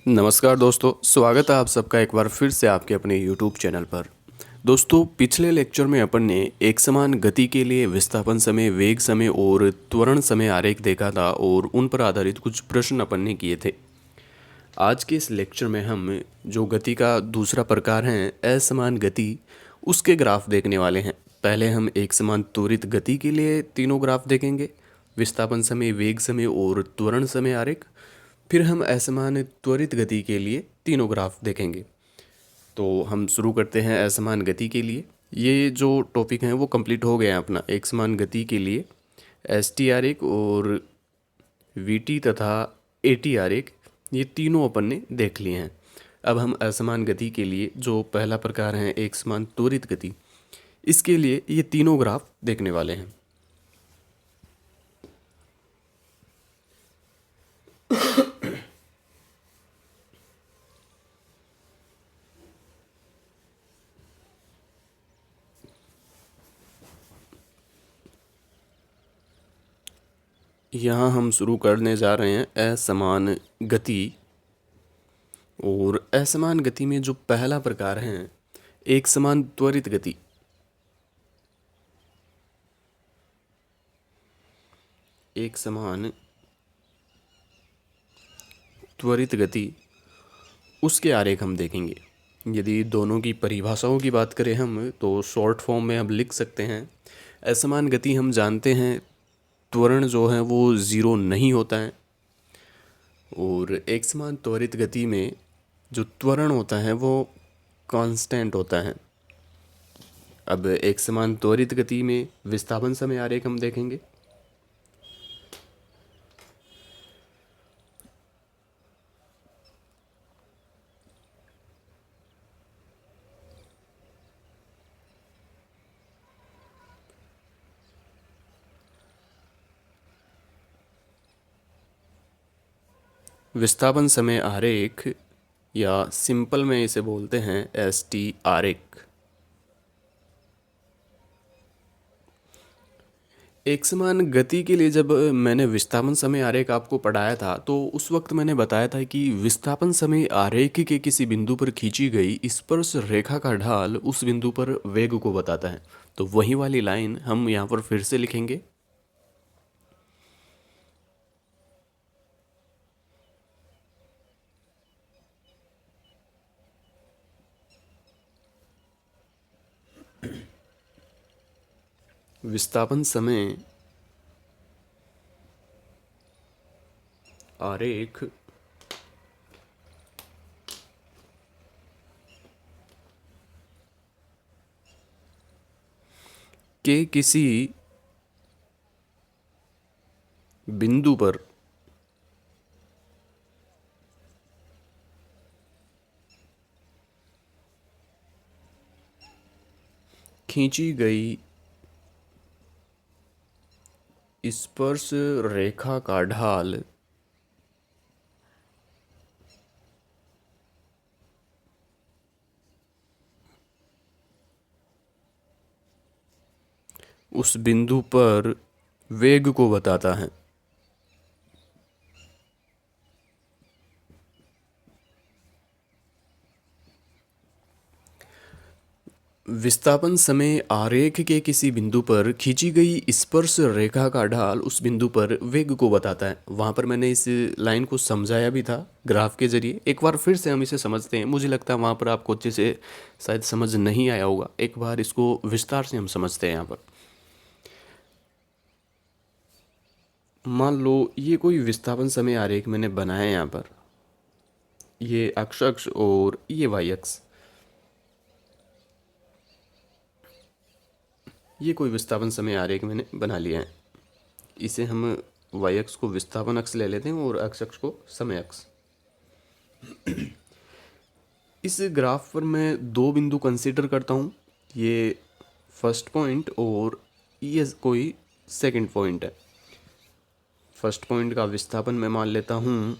नमस्कार दोस्तों, स्वागत है आप सबका एक बार फिर से आपके अपने यूट्यूब चैनल पर। दोस्तों, पिछले लेक्चर में अपन ने एक समान गति के लिए विस्थापन समय, वेग समय और त्वरण समय आरेख देखा था और उन पर आधारित कुछ प्रश्न अपन ने किए थे। आज के इस लेक्चर में हम जो गति का दूसरा प्रकार है असमान गति, उसके ग्राफ देखने वाले हैं। पहले हम एक समान त्वरित गति के लिए तीनों ग्राफ देखेंगे, विस्थापन समय, वेग समय और त्वरण समय आरेख। फिर हम असमान त्वरित गति के लिए तीनों ग्राफ देखेंगे। तो हम शुरू करते हैं असमान गति के लिए। ये जो टॉपिक हैं वो कंप्लीट हो गया है अपना। एक समान गति के लिए एस टी आरेख और वी टी तथा ए टी आरेख, ये तीनों अपन ने देख लिए हैं। अब हम असमान गति के लिए जो पहला प्रकार है एक समान त्वरित गति, इसके लिए ये तीनों ग्राफ देखने वाले हैं। यहाँ हम शुरू करने जा रहे हैं असमान गति। और असमान गति में जो पहला प्रकार है एक समान त्वरित गति। एक समान त्वरित गति, उसके आरेख हम देखेंगे। यदि दोनों की परिभाषाओं की बात करें हम, तो शॉर्ट फॉर्म में हम लिख सकते हैं असमान गति हम जानते हैं त्वरण जो है वो ज़ीरो नहीं होता है, और एक समान त्वरित गति में जो त्वरण होता है वो कांस्टेंट होता है। अब एक समान त्वरित गति में विस्थापन समय आरेख हम देखेंगे। विस्थापन समय आरेख, या सिंपल में इसे बोलते हैं एस टी आरेख। एक समान गति के लिए जब मैंने विस्थापन समय आरेख आपको पढ़ाया था, तो उस वक्त मैंने बताया था कि विस्थापन समय आरेख के किसी बिंदु पर खींची गई स्पर्श रेखा का ढाल उस बिंदु पर वेग को बताता है। तो वही वाली लाइन हम यहाँ पर फिर से लिखेंगे। विस्थापन समय आरेख के किसी बिंदु पर खींची गई स्पर्श रेखा का ढाल उस बिंदु पर वेग को बताता है। विस्थापन समय आरेख के किसी बिंदु पर खींची गई स्पर्श रेखा का ढाल उस बिंदु पर वेग को बताता है। वहाँ पर मैंने इस लाइन को समझाया भी था ग्राफ के जरिए। एक बार फिर से हम इसे समझते हैं। मुझे लगता है वहाँ पर आपको अच्छे से शायद समझ नहीं आया होगा। एक बार इसको विस्तार से हम समझते हैं। यहाँ पर मान लो ये कोई विस्थापन समय आरेख मैंने बनाया है। यहाँ पर ये अक्ष अक्ष और ये वाई अक्ष, ये कोई विस्थापन समय आरेख मैंने बना लिया है। इसे हम वाई अक्ष को विस्थापन अक्ष ले लेते हैं और एक्स अक्ष को समय अक्ष। इस ग्राफ पर मैं दो बिंदु कंसीडर करता हूँ, ये फर्स्ट पॉइंट और ये कोई सेकंड पॉइंट है। फर्स्ट पॉइंट का विस्थापन मैं मान लेता हूँ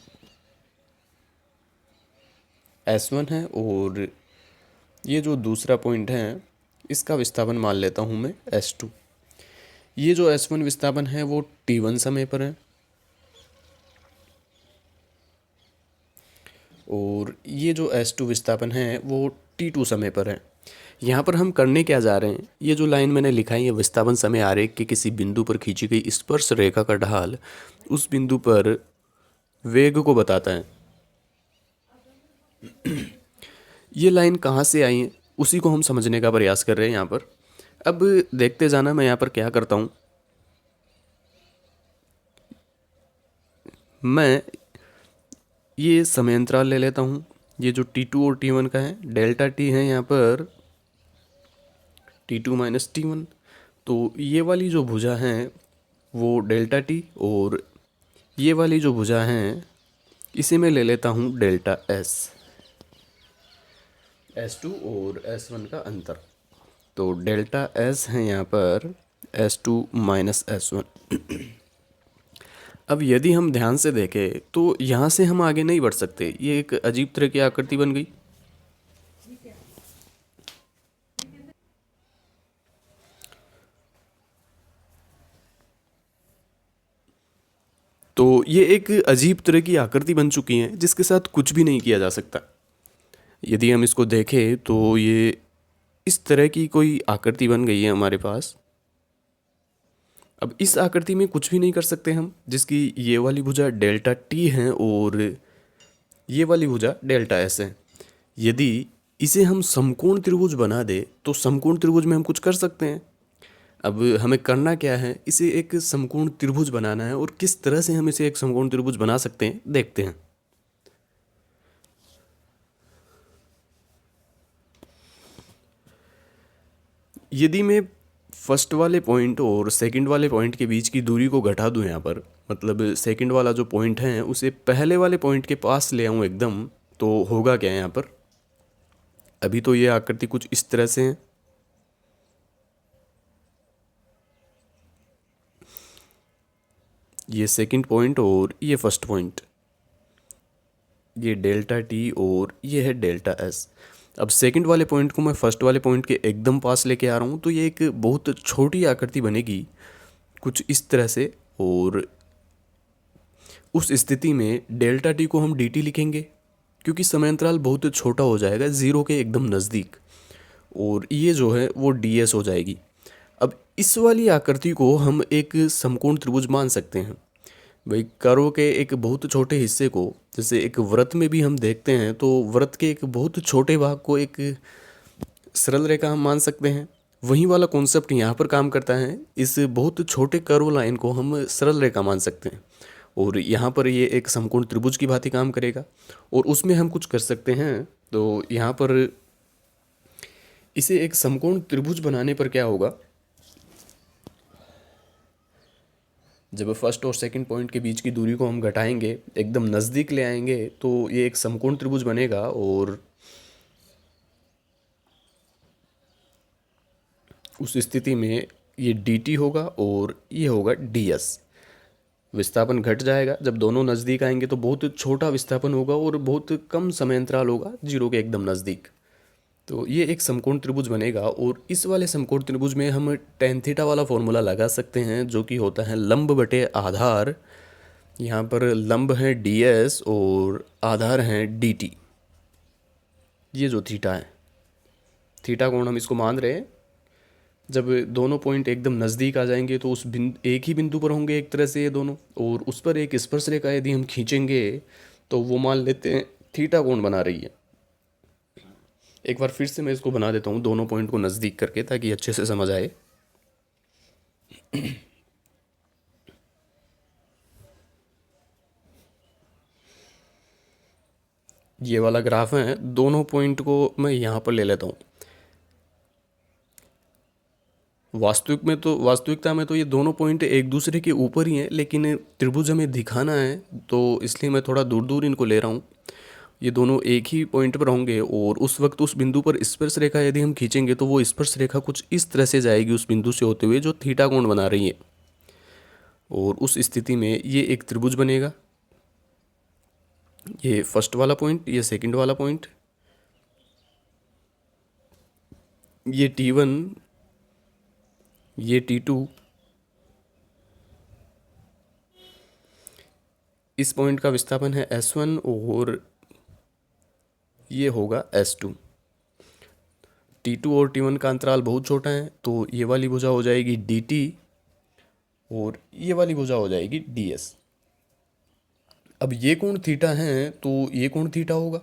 S1 है, और ये जो दूसरा पॉइंट है इसका विस्थापन मान लेता हूँ मैं S2। ये जो S1 विस्थापन है वो T1 समय पर है, और ये जो S2 विस्थापन है वो T2 समय पर है। यहाँ पर हम करने क्या जा रहे हैं, ये जो लाइन मैंने लिखा है ये विस्थापन समय आरेख के किसी बिंदु पर खींची गई स्पर्श रेखा का ढाल उस बिंदु पर वेग को बताता है। ये लाइन कहाँ से आई है उसी को हम समझने का प्रयास कर रहे हैं यहाँ पर। अब देखते जाना, मैं यहाँ पर क्या करता हूँ, मैं ये समय अंतराल ले लेता हूँ। ये जो T2 और T1 का है, डेल्टा T है यहाँ पर T2 माइनस T1। तो ये वाली जो भुजा है वो डेल्टा T, और ये वाली जो भुजा है इसे मैं ले लेता हूँ डेल्टा S। S2 और S1 का अंतर, तो डेल्टा S है यहाँ पर S2 माइनस S1। अब यदि हम ध्यान से देखें तो यहाँ से हम आगे नहीं बढ़ सकते, ये एक अजीब तरह की आकृति बन गई। तो ये एक अजीब तरह की आकृति बन चुकी है जिसके साथ कुछ भी नहीं किया जा सकता। यदि हम इसको देखें तो ये इस तरह की कोई आकृति बन गई है हमारे पास। अब इस आकृति में कुछ भी नहीं कर सकते हम, जिसकी ये वाली भुजा डेल्टा T है और ये वाली भुजा डेल्टा S है। यदि इसे हम समकोण त्रिभुज बना दे तो समकोण त्रिभुज में हम कुछ कर सकते हैं। अब हमें करना क्या है, इसे एक समकोण त्रिभुज बनाना है, और किस तरह से हम इसे एक समकोण त्रिभुज बना सकते हैं देखते हैं। यदि मैं फर्स्ट वाले पॉइंट और सेकंड वाले पॉइंट के बीच की दूरी को घटा दूं यहाँ पर, मतलब सेकंड वाला जो पॉइंट है उसे पहले वाले पॉइंट के पास ले आऊँ एकदम, तो होगा क्या यहाँ पर। अभी तो ये आकृति कुछ इस तरह से है, ये सेकंड पॉइंट और ये फर्स्ट पॉइंट, ये डेल्टा T और ये है डेल्टा S। अब सेकंड वाले पॉइंट को मैं फर्स्ट वाले पॉइंट के एकदम पास लेके आ रहा हूँ, तो ये एक बहुत छोटी आकृति बनेगी कुछ इस तरह से, और उस स्थिति में डेल्टा T को हम dt लिखेंगे क्योंकि समय अंतराल बहुत छोटा हो जाएगा, ज़ीरो के एकदम नज़दीक, और ये जो है वो ds हो जाएगी। अब इस वाली आकृति को हम एक समकोण त्रिभुज मान सकते हैं। भाई कर्व के एक बहुत छोटे हिस्से को, जैसे एक वृत्त में भी हम देखते हैं तो वृत्त के एक बहुत छोटे भाग को एक सरल रेखा हम मान सकते हैं। वही वाला कॉन्सेप्ट यहाँ पर काम करता है, इस बहुत छोटे कर्व लाइन को हम सरल रेखा मान सकते हैं, और यहाँ पर ये एक समकोण त्रिभुज की भांति काम करेगा, और उसमें हम कुछ कर सकते हैं। तो यहाँ पर इसे एक समकोण त्रिभुज बनाने पर क्या होगा, जब फर्स्ट और सेकंड पॉइंट के बीच की दूरी को हम घटाएंगे, एकदम नज़दीक ले आएंगे, तो ये एक समकोण त्रिभुज बनेगा, और उस स्थिति में ये dt होगा और ये होगा ds। विस्थापन घट जाएगा, जब दोनों नज़दीक आएंगे तो बहुत छोटा विस्थापन होगा और बहुत कम समय अंतराल होगा, जीरो के एकदम नज़दीक। तो ये एक समकोण त्रिभुज बनेगा, और इस वाले समकोण त्रिभुज में हम tan थीटा वाला फॉर्मूला लगा सकते हैं, जो कि होता है लंब बटे आधार। यहाँ पर लंब है ds और आधार है dt। ये जो थीटा है, थीटा कोण हम इसको मान रहे हैं। जब दोनों पॉइंट एकदम नज़दीक आ जाएंगे तो उस एक ही बिंदु पर होंगे एक तरह से ये दोनों, और उस पर एक स्पर्श रेखा यदि हम खींचेंगे तो वो मान लेते हैं थीटा कोण बना रही है। एक बार फिर से मैं इसको बना देता हूँ दोनों पॉइंट को नज़दीक करके, ताकि अच्छे से समझ आए। ये वाला ग्राफ है, दोनों पॉइंट को मैं यहाँ पर ले लेता हूँ। वास्तविकता में तो ये दोनों पॉइंट एक दूसरे के ऊपर ही हैं, लेकिन त्रिभुज हमें दिखाना है तो इसलिए मैं थोड़ा दूर दूर इनको ले रहा हूँ। ये दोनों एक ही पॉइंट पर होंगे, और उस वक्त उस बिंदु पर स्पर्श रेखा यदि हम खींचेंगे तो वो स्पर्श रेखा कुछ इस तरह से जाएगी उस बिंदु से होते हुए जो थीटा कोण बना रही है, और उस स्थिति में ये एक त्रिभुज बनेगा। ये फर्स्ट वाला पॉइंट, ये सेकंड वाला पॉइंट, ये T1, ये T2। इस पॉइंट का विस्थापन है S1 और ये होगा S2। T2 और T1 का अंतराल बहुत छोटा है, तो ये वाली भुजा हो जाएगी DT और ये वाली भुजा हो जाएगी DS। अब ये कोण थीटा है तो ये कोण थीटा होगा।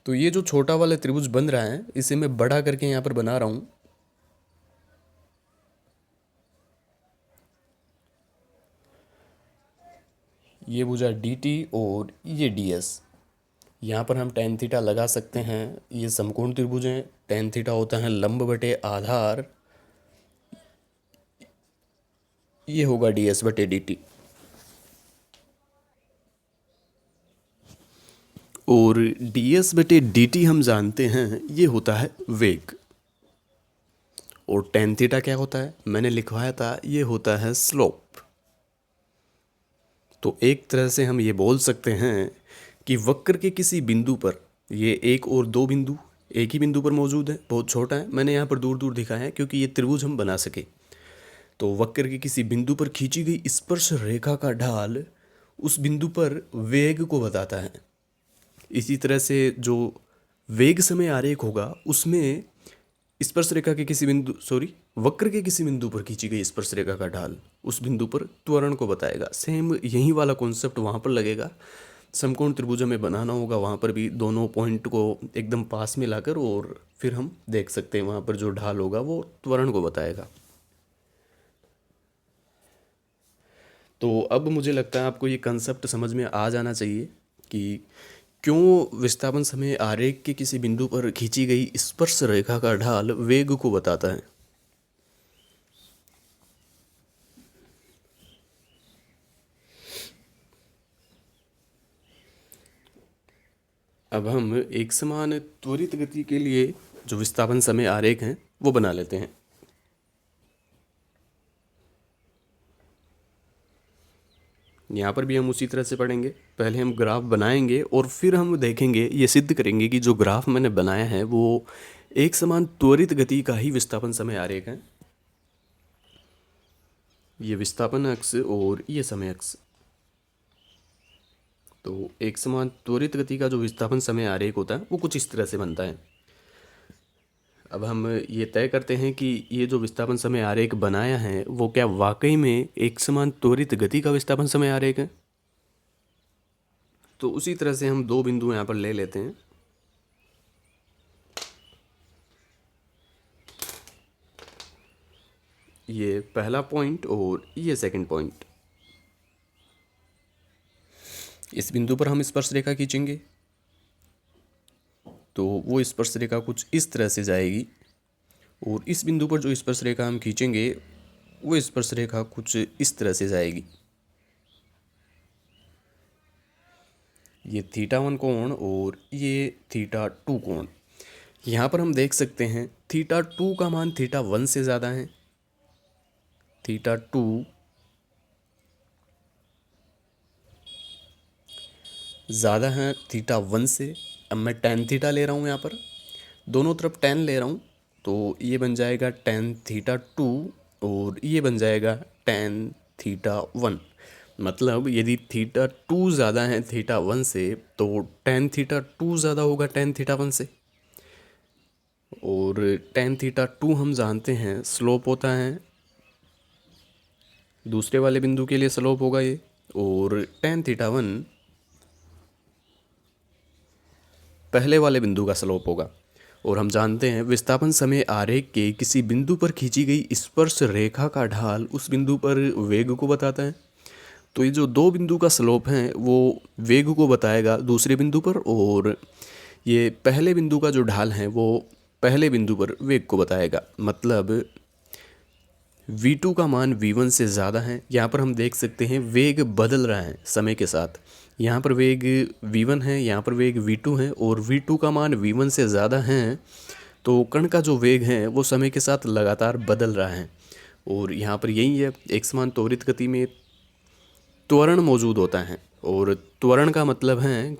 तो ये जो छोटा वाला त्रिभुज बन रहा है इसे मैं बड़ा करके यहाँ पर बना रहा हूँ। ये भुजा DT और ये DS। यहाँ पर हम tan थीटा लगा सकते हैं। ये समकोण त्रिभुज हैं। tan थीटा होता है लंब बटे आधार, ये होगा DS बटे DT। और DS बटे DT हम जानते हैं ये होता है वेग। और tan थीटा क्या होता है, मैंने लिखवाया था, ये होता है स्लोप। तो एक तरह से हम ये बोल सकते हैं कि वक्र के किसी बिंदु पर, ये एक और दो बिंदु एक ही बिंदु पर मौजूद है, बहुत छोटा है, मैंने यहाँ पर दूर दूर दिखाया है क्योंकि ये त्रिभुज हम बना सके। तो वक्र के किसी बिंदु पर खींची गई स्पर्श रेखा का ढाल उस बिंदु पर वेग को बताता है। इसी तरह से जो वेग समय आरेख होगा उसमें स्पर्श रेखा के किसी बिंदु वक्र के किसी बिंदु पर खींची गई स्पर्श रेखा का ढाल उस बिंदु पर त्वरण को बताएगा। सेम यही वाला कॉन्सेप्ट वहाँ पर लगेगा। समकोण त्रिभुज में बनाना होगा, वहाँ पर भी दोनों पॉइंट को एकदम पास में लाकर, और फिर हम देख सकते हैं वहाँ पर जो ढाल होगा वो त्वरण को बताएगा। तो अब मुझे लगता है आपको ये कंसेप्ट समझ में आ जाना चाहिए कि क्यों विस्थापन समय आरेख के किसी बिंदु पर खींची गई स्पर्श रेखा का ढाल वेग को बताता है। अब हम एक समान त्वरित गति के लिए जो विस्थापन समय आरेख हैं वो बना लेते हैं। यहाँ पर भी हम उसी तरह से पढ़ेंगे। पहले हम ग्राफ बनाएंगे और फिर हम देखेंगे, ये सिद्ध करेंगे कि जो ग्राफ मैंने बनाया है वो एक समान त्वरित गति का ही विस्थापन समय आरेख है। ये विस्थापन अक्ष और ये समय अक्ष। तो एक समान त्वरित गति का जो विस्थापन समय आरेख होता है वो कुछ इस तरह से बनता है। अब हम ये तय करते हैं कि ये जो विस्थापन समय आरेख बनाया है वो क्या वाकई में एक समान त्वरित गति का विस्थापन समय आरेख है। तो उसी तरह से हम दो बिंदु यहाँ पर ले लेते हैं। ये पहला पॉइंट और ये सेकंड पॉइंट। इस बिंदु पर हम स्पर्श रेखा खींचेंगे तो वो स्पर्श रेखा कुछ इस तरह से जाएगी, और इस बिंदु पर जो स्पर्श रेखा हम खींचेंगे वो स्पर्श रेखा कुछ इस तरह से जाएगी। ये θ1 कोण और ये θ2 कोण। यहाँ पर हम देख सकते हैं θ2 का मान θ1 से ज़्यादा है। θ2 ज़्यादा है θ1 से। अब मैं tan थीटा ले रहा हूँ, यहाँ पर दोनों तरफ tan ले रहा हूँ, तो ये बन जाएगा tan θ2 और ये बन जाएगा tan θ1। मतलब यदि θ2 ज़्यादा है θ1 से तो tan θ2 ज़्यादा होगा tan θ1 से। और tan θ2 हम जानते हैं स्लोप होता है, दूसरे वाले बिंदु के लिए स्लोप होगा ये, और tan θ1 पहले वाले बिंदु का स्लोप होगा। और हम जानते हैं विस्थापन समय आरेख के किसी बिंदु पर खींची गई स्पर्श रेखा का ढाल उस बिंदु पर वेग को बताता है। तो ये जो दो बिंदु का स्लोप है वो वेग को बताएगा दूसरे बिंदु पर, और ये पहले बिंदु का जो ढाल है वो पहले बिंदु पर वेग को बताएगा। मतलब V2 का मान V1 से ज़्यादा है। यहाँ पर हम देख सकते हैं वेग बदल रहा है समय के साथ। यहाँ पर वेग V1 है, यहाँ पर वेग V2 है, और V2 का मान V1 से ज़्यादा है तो कण का जो वेग है वो समय के साथ लगातार बदल रहा है। और यहाँ पर यही है, एक समान त्वरित गति में त्वरण मौजूद होता है, और त्वरण का मतलब है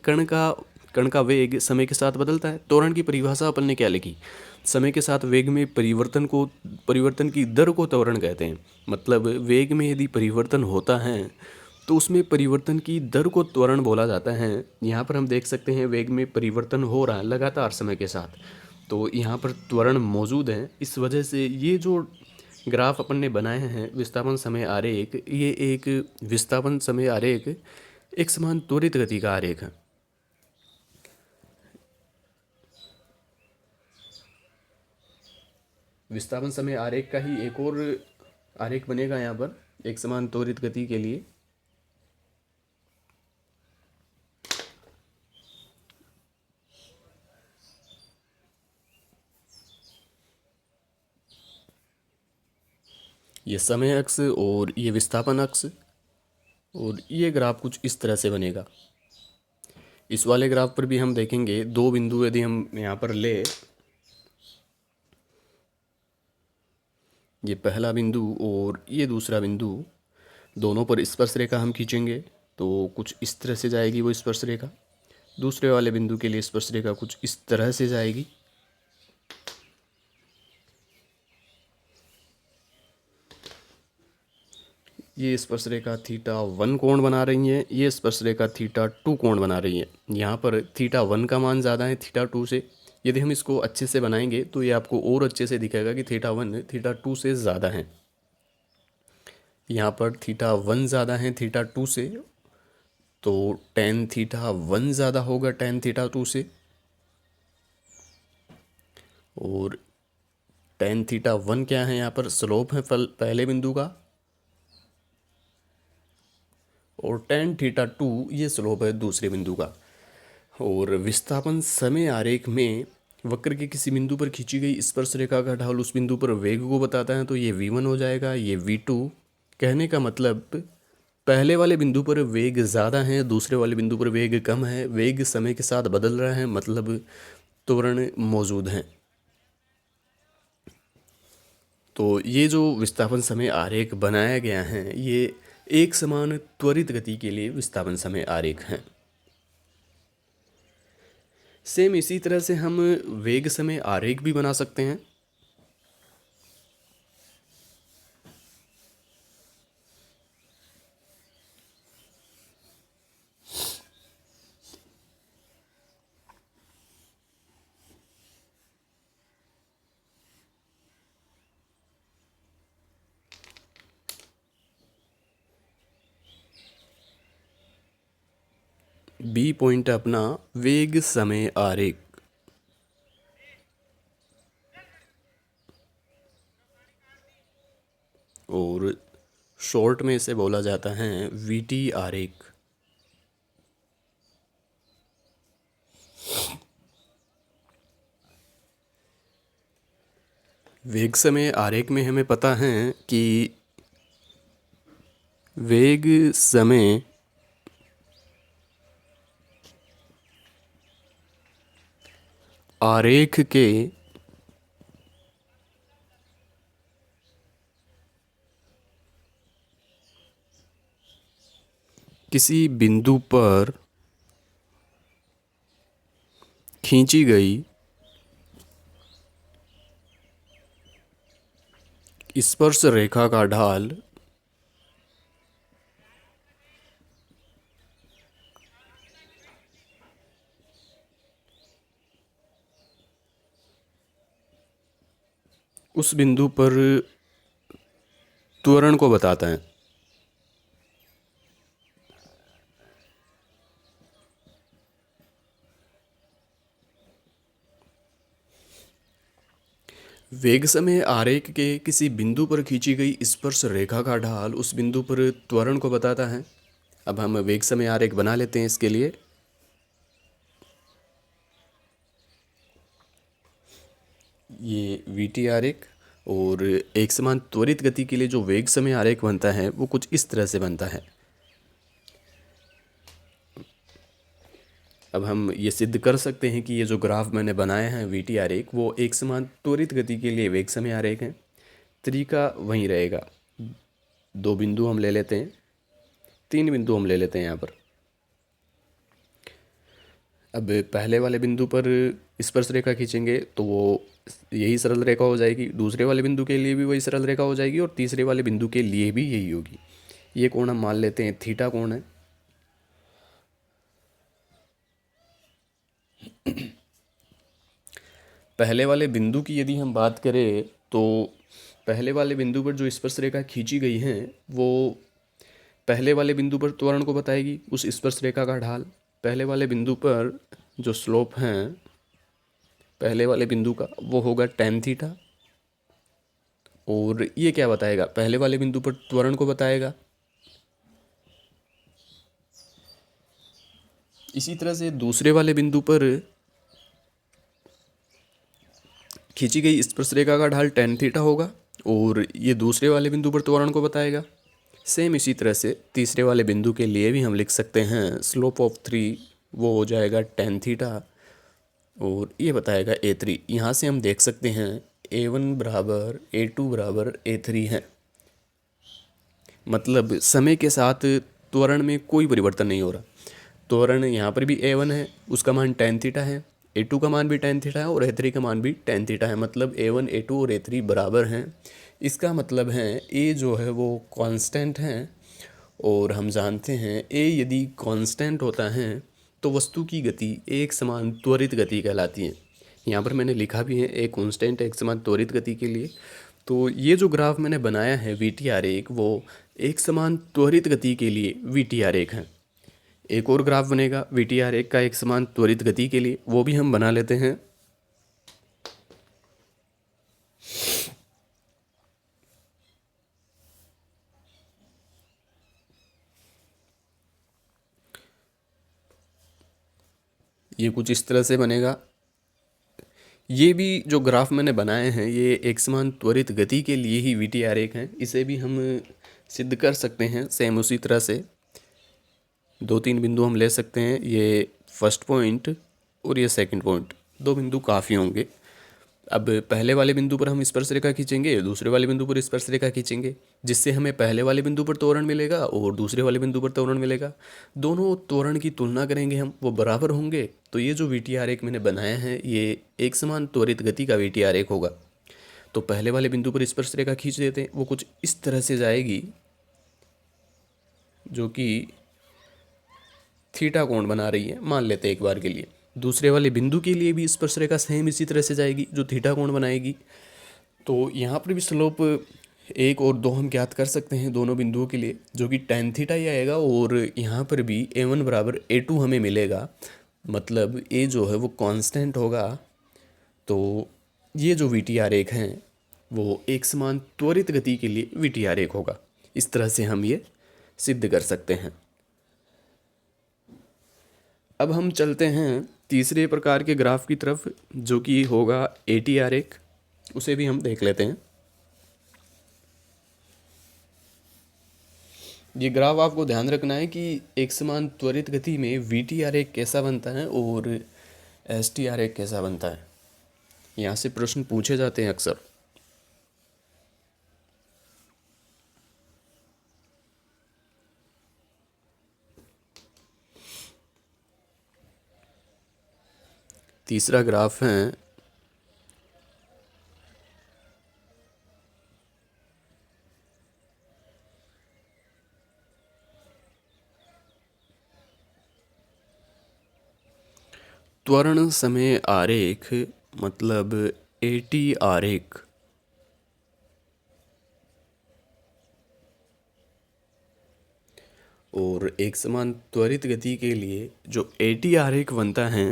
कण का वेग समय के साथ बदलता है। त्वरण की परिभाषा अपन ने क्या लिखी, समय के साथ वेग में परिवर्तन की दर को त्वरण कहते हैं। मतलब वेग में यदि परिवर्तन होता है तो उसमें परिवर्तन की दर को त्वरण बोला जाता है। यहाँ पर हम देख सकते हैं वेग में परिवर्तन हो रहा है लगातार समय के साथ, तो यहाँ पर त्वरण मौजूद है। इस वजह से ये जो ग्राफ अपन ने बनाए हैं विस्थापन समय आरेख, ये एक विस्थापन समय आरेख एक समान त्वरित गति का आरेख है। विस्थापन समय आरेख का ही एक और आरेख बनेगा यहाँ पर एक समान त्वरित गति के लिए। ये समय अक्ष और ये विस्थापन अक्ष, और ये ग्राफ कुछ इस तरह से बनेगा। इस वाले ग्राफ पर भी हम देखेंगे दो बिंदु यदि हम यहाँ पर ले, ये पहला बिंदु और ये दूसरा बिंदु, दोनों पर स्पर्श रेखा हम खींचेंगे तो कुछ इस तरह से जाएगी वो स्पर्श रेखा। दूसरे वाले बिंदु के लिए स्पर्श रेखा कुछ इस तरह से जाएगी। ये स्पर्श रेखा θ1 कोण बना रही है, ये स्पर्श रेखा θ2 कोण बना रही है। यहाँ पर θ1 का मान ज़्यादा है θ2 से। यदि हम इसको अच्छे से बनाएंगे तो ये आपको और अच्छे से दिखेगा कि θ1 θ2 से ज़्यादा है। यहाँ पर θ1 ज़्यादा है θ2 से, तो tan θ1 ज़्यादा होगा tan θ2 से, और tan θ1 क्या है, यहाँ पर स्लोप है पहले बिंदु का, और tan θ2 ये स्लोप है दूसरे बिंदु का। और विस्थापन समय आरेख में वक्र के किसी बिंदु पर खींची गई स्पर्श रेखा का ढाल उस बिंदु पर वेग को बताता है, तो ये v1 हो जाएगा, ये v2। कहने का मतलब पहले वाले बिंदु पर वेग ज़्यादा है, दूसरे वाले बिंदु पर वेग कम है, वेग समय के साथ बदल रहा है, मतलब त्वरण मौजूद है। तो ये जो विस्थापन समय आरेख बनाया गया है ये एक समान त्वरित गति के लिए विस्थापन समय आरेख है। सेम इसी तरह से हम वेग समय आरेख भी बना सकते हैं। बी पॉइंट अपना वेग समय आरेख, और शॉर्ट में इसे बोला जाता है वीटी आरेख। वेग समय आरेख में हमें पता है कि वेग समय आरेख के किसी बिंदु पर खींची गई स्पर्श रेखा का ढाल उस बिंदु पर त्वरण को बताता है। वेग समय आरेख के किसी बिंदु पर खींची गई स्पर्श रेखा का ढाल उस बिंदु पर त्वरण को बताता है। अब हम वेग समय आरेख बना लेते हैं इसके लिए। ये वीटी आरेख, और एक समान त्वरित गति के लिए जो वेग समय आरेख बनता है वो कुछ इस तरह से बनता है। अब हम ये सिद्ध कर सकते हैं कि ये जो ग्राफ मैंने बनाया है वीटी आरेख वो एक समान त्वरित गति के लिए वेग समय आरेख है। तरीका वहीं रहेगा। दो बिंदु हम ले लेते हैं, तीन बिंदु हम ले लेते हैं यहाँ पर। अब पहले वाले बिंदु पर स्पर्श रेखा खींचेंगे तो वो यही सरल रेखा हो जाएगी, दूसरे वाले बिंदु के लिए भी वही सरल रेखा हो जाएगी, और तीसरे वाले बिंदु के लिए भी यही होगी। ये कोण हम मान लेते हैं थीटा कोण है। पहले वाले बिंदु की यदि हम बात करें तो पहले वाले बिंदु पर जो स्पर्श रेखा खींची गई है वो पहले वाले बिंदु पर त्वरण को बताएगी, उस स्पर्श रेखा का ढाल। पहले वाले बिंदु पर जो स्लोप है पहले वाले बिंदु का वो होगा tan थीटा। और ये क्या बताएगा, पहले वाले बिंदु पर त्वरण को बताएगा। इसी तरह से दूसरे वाले बिंदु पर खींची गई स्पर्श रेखा का ढाल tan थीटा होगा और ये दूसरे वाले बिंदु पर त्वरण को बताएगा। सेम इसी तरह से तीसरे वाले बिंदु के लिए भी हम लिख सकते हैं स्लोप ऑफ 3 वो हो जाएगा tan थीटा और ये बताएगा A3। यहाँ से हम देख सकते हैं A1 बराबर A2 बराबर A3 है। मतलब समय के साथ त्वरण में कोई परिवर्तन नहीं हो रहा। त्वरण यहाँ पर भी A1 है, उसका मान tan थीटा है, A2 का मान भी tan थीटा है और A3 का मान भी tan थीटा है। मतलब A1 A2 और A3 बराबर हैं। इसका मतलब है A जो है वो कांस्टेंट है और हम जानते हैं A यदि कांस्टेंट होता है तो वस्तु की गति एक समान त्वरित गति कहलाती है। यहाँ पर मैंने लिखा भी है A कांस्टेंट एक समान त्वरित गति के लिए। तो ये जो ग्राफ मैंने बनाया है वी आरेख वो एक समान त्वरित गति के लिए वी आरेख है। एक और ग्राफ बनेगा वी आरेख का एक समान त्वरित गति के लिए, वो भी हम बना लेते हैं। ये कुछ इस तरह से बनेगा। ये भी जो ग्राफ मैंने बनाए हैं ये एक समान त्वरित गति के लिए ही वी आरेख हैं। इसे भी हम सिद्ध कर सकते हैं सेम उसी तरह से। दो तीन बिंदु हम ले सकते हैं, ये फर्स्ट पॉइंट और ये सेकंड पॉइंट, दो बिंदु काफ़ी होंगे। अब पहले वाले बिंदु पर हम स्पर्श रेखा खींचेंगे, दूसरे वाले बिंदु पर स्पर्श रेखा खींचेंगे, जिससे हमें पहले वाले बिंदु पर त्वरण मिलेगा और दूसरे वाले बिंदु पर त्वरण मिलेगा। दोनों त्वरण की तुलना करेंगे हम, वो बराबर होंगे। तो ये जो वी आरेख मैंने बनाया है ये एक समान त्वरित गति का वी आरेख होगा। तो पहले वाले बिंदु पर स्पर्श रेखा खींच देते हैं, वो कुछ इस तरह से जाएगी जो कि थीटा कोण बना रही है, मान लेते हैं एक बार के लिए। दूसरे वाले बिंदु के लिए भी स्पर्श रेखा सेम इसी तरह से जाएगी जो थीटा कोण बनाएगी। तो यहाँ पर भी स्लोप 1 और 2 हम ज्ञात कर सकते हैं दोनों बिंदुओं के लिए, जो कि tan थीटा ही आएगा। और यहाँ पर भी A1 बराबर A2 हमें मिलेगा। मतलब A जो है वो कांस्टेंट होगा। तो ये जो वी आरेख हैं वो एक समान त्वरित गति के लिए वी आरेख होगा। इस तरह से हम ये सिद्ध कर सकते हैं। अब हम चलते हैं तीसरे प्रकार के ग्राफ की तरफ जो कि होगा AT आरेख। उसे भी हम देख लेते हैं। ये ग्राफ आपको ध्यान रखना है कि एक समान त्वरित गति में VT आरेख कैसा बनता है और ST आरेख कैसा बनता है। यहाँ से प्रश्न पूछे जाते हैं अक्सर। तीसरा ग्राफ है त्वरण समय आरेख, मतलब AT आरेख। और एक समान त्वरित गति के लिए जो AT आरेख बनता है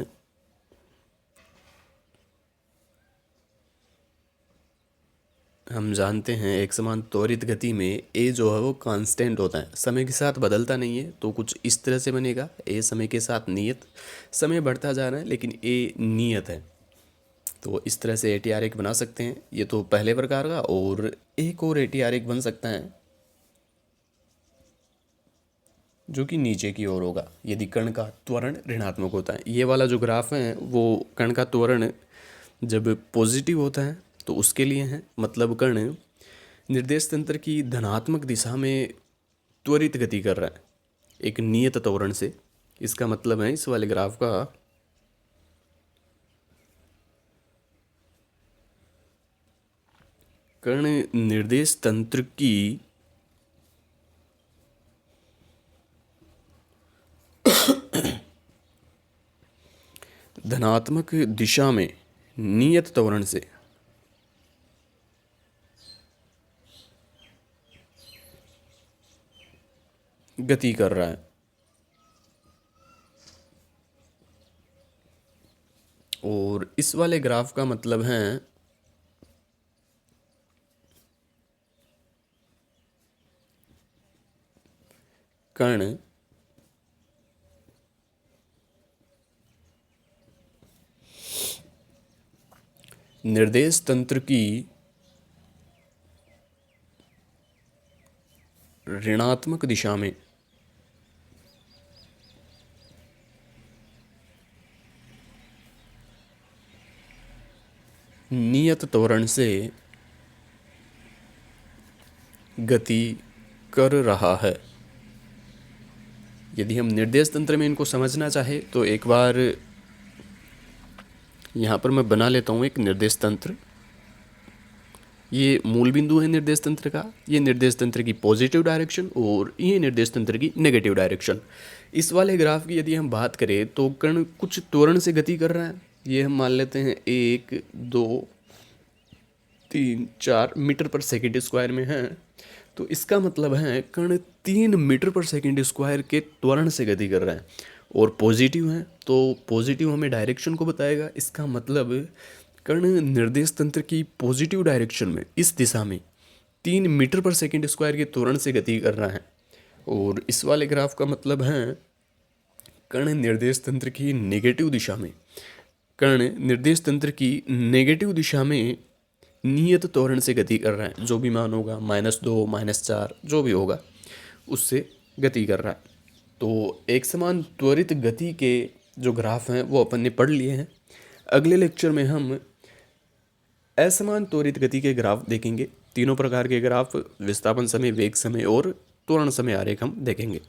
हम जानते हैं एक समान त्वरित गति में A जो है वो कांस्टेंट होता है, समय के साथ बदलता नहीं है। तो कुछ इस तरह से बनेगा, A समय के साथ नियत, समय बढ़ता जा रहा है लेकिन A नियत है। तो इस तरह से AT आरेख बना सकते हैं। ये तो पहले प्रकार का। और एक और AT आरेख बन सकता है जो कि नीचे की ओर होगा यदि कण का त्वरण ऋणात्मक होता है। ये वाला जो ग्राफ है वो कण का त्वरण जब पॉजिटिव होता है तो उसके लिए है। मतलब कण निर्देश तंत्र की धनात्मक दिशा में त्वरित गति कर रहा है एक नियत त्वरण से। इसका मतलब है इस वाले ग्राफ का कण निर्देश तंत्र की धनात्मक दिशा में नियत त्वरण से गति कर रहा है। और इस वाले ग्राफ का मतलब है कण निर्देश तंत्र की ऋणात्मक दिशा में नियत त्वरण से गति कर रहा है। यदि हम निर्देश तंत्र में इनको समझना चाहे तो एक बार यहाँ पर मैं बना लेता हूँ एक निर्देश तंत्र। ये मूल बिंदु है निर्देश तंत्र का, ये निर्देश तंत्र की पॉजिटिव डायरेक्शन और ये निर्देश तंत्र की नेगेटिव डायरेक्शन। इस वाले ग्राफ की यदि हम बात करें तो कण कुछ त्वरण से गति कर रहा है। ये हम मान लेते हैं 1 2 3 4 मीटर पर सेकेंड स्क्वायर में है। तो इसका मतलब है कण 3 मीटर पर सेकेंड स्क्वायर के त्वरण से गति कर रहा है और पॉजिटिव है, तो पॉजिटिव हमें डायरेक्शन को बताएगा। इसका मतलब कण निर्देश तंत्र की पॉजिटिव डायरेक्शन में इस दिशा में 3 मीटर पर सेकेंड स्क्वायर के त्वरण से गति कर रहा है। और इस वाले ग्राफ का मतलब है कण निर्देश तंत्र की नेगेटिव दिशा में, कण निर्देश तंत्र की नेगेटिव दिशा में नियत त्वरण से गति कर रहा है। जो भी मान होगा -2 -4 जो भी होगा उससे गति कर रहा है। तो एक समान त्वरित गति के जो ग्राफ हैं वो अपन ने पढ़ लिए हैं। अगले लेक्चर में हम असमान त्वरित गति के ग्राफ देखेंगे। तीनों प्रकार के ग्राफ, विस्थापन समय, वेग समय और त्वरण समय आरेख हम देखेंगे।